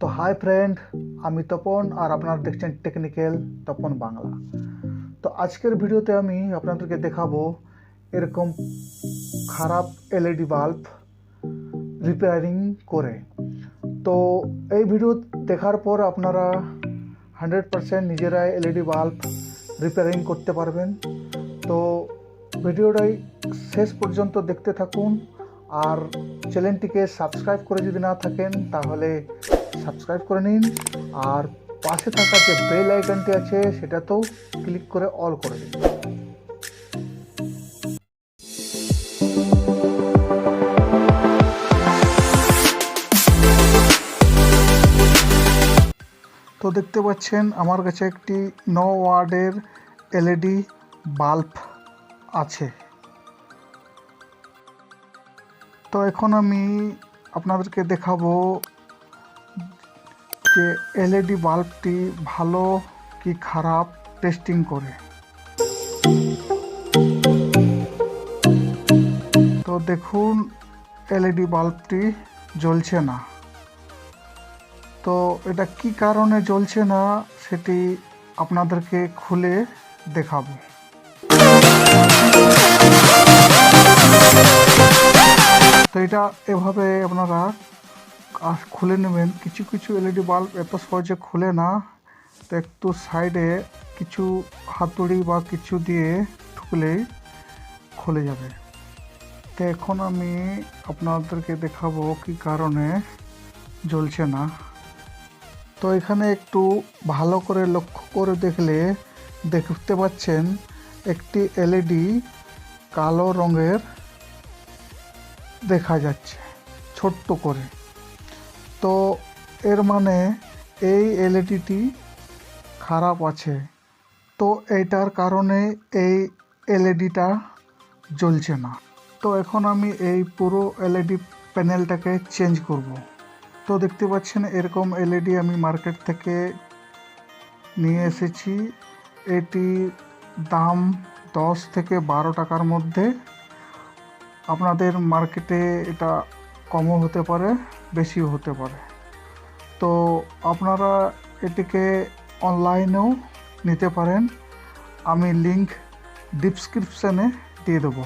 তো hi friend, আমি তপন আর আপনারা দেখছেন টেকনিক্যাল তপন বাংলা। তো আজকের ভিডিওতে আমি আপনাদেরকে দেখাবো এরকম খারাপ এলইডি বাল্ব রিপেয়ারিং করে। তো এই ভিডিও দেখার পর আপনারা 100% নিজেরাই এলইডি বাল্ব রিপেয়ারিং করতে পারবেন। তো ভিডিওটাই শেষ পর্যন্ত দেখতে থাকুন, আর চ্যানেলটিকে সাবস্ক্রাইব করে যদি না থাকেন তাহলে সাবস্ক্রাইব করে নিন, আর পাশে থাকা যে বেল আইকনটি আছে সেটাতেও ক্লিক করে অল করে দিন। তো দেখতে পাচ্ছেন আমার কাছে একটি 9 ওয়াটের এলইডি বাল্ব আছে। তো এখন আমি আপনাদেরকে দেখাবো যে এলইডি বাল্বটি ভালো কি খারাপ টেস্টিং করে। তো দেখুন, এলইডি বাল্বটি জ্বলছে না। তো এটা কি কারণে জ্বলছে না সেটি আপনাদেরকে খুলে দেখাবো। তো এটা এভাবে আপনারা খুলে নেবেন। কিছু কিছু এলইডি বাল্ব এত সহজে খুলে না, তো একটু সাইডে কিছু হাতুড়ি বা কিছু দিয়ে ঠুকলেই খুলে যাবে। তো এখন আমি আপনাদেরকে দেখাবো কি কারণে জ্বলছে না। তো এখানে একটু ভালো করে লক্ষ্য করে দেখলে দেখতে পাচ্ছেন একটি এলইডি কালো রঙের দেখা যাচ্ছে ছোট্ট করে। তো এর মানে এই এলইডিটি খারাপ আছে। তো এইটার কারণে এই এলইডিটা জ্বলছে না। তো এখন আমি এই পুরো এলইডি প্যানেলটাকে চেঞ্জ করব। তো দেখতে পাচ্ছেন এরকম এলইডি আমি মার্কেট থেকে নিয়ে এসেছি। এটি দাম 10 থেকে 12 টাকার মধ্যে। আপনাদের মার্কেটে এটা কমও হতে পারে, বেশিও হতে পারে। তো আপনারা এটিকে অনলাইনেও নিতে পারেন, আমি লিংক ডিসক্রিপশানে দিয়ে দেবো।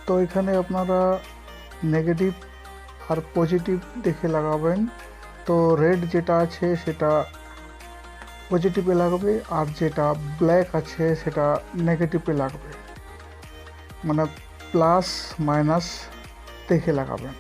তো এখানে আপনারা নেগেটিভ আর পজিটিভ দেখে লাগাবেন। তো রেড যেটা আছে সেটা পজিটিভে লাগবে, আর যেটা ব্ল্যাক আছে সেটা নেগেটিভে লাগবে, মানে প্লাস মাইনাস দেখে লাগাবেন।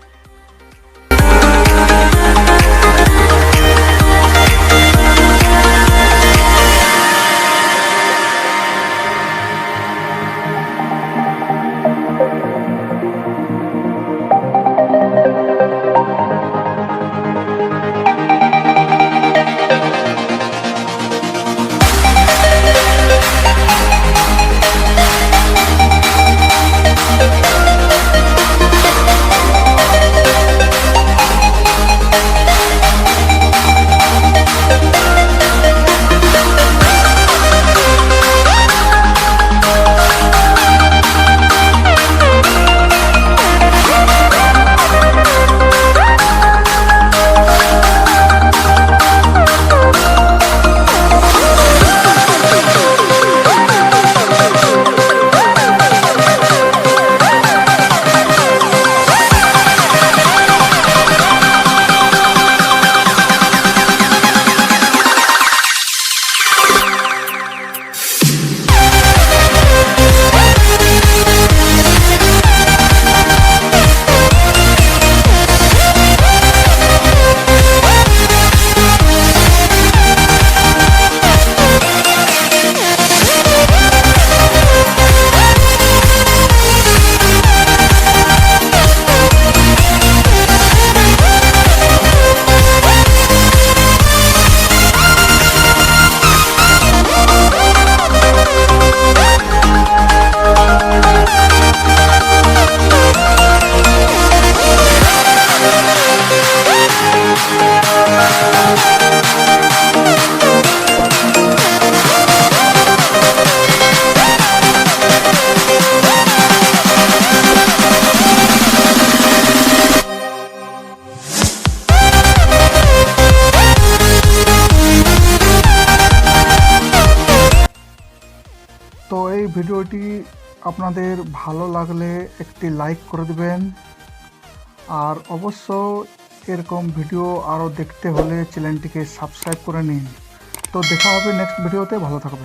ভিডিওটি আপনাদের ভালো লাগলে একটি লাইক করে দিবেন, আর অবশ্য এরকম ভিডিও আরও দেখতে হলে চ্যানেলটিকে সাবস্ক্রাইব করে নিন। তো দেখা হবে নেক্সট ভিডিওতে, ভালো থাকবেন।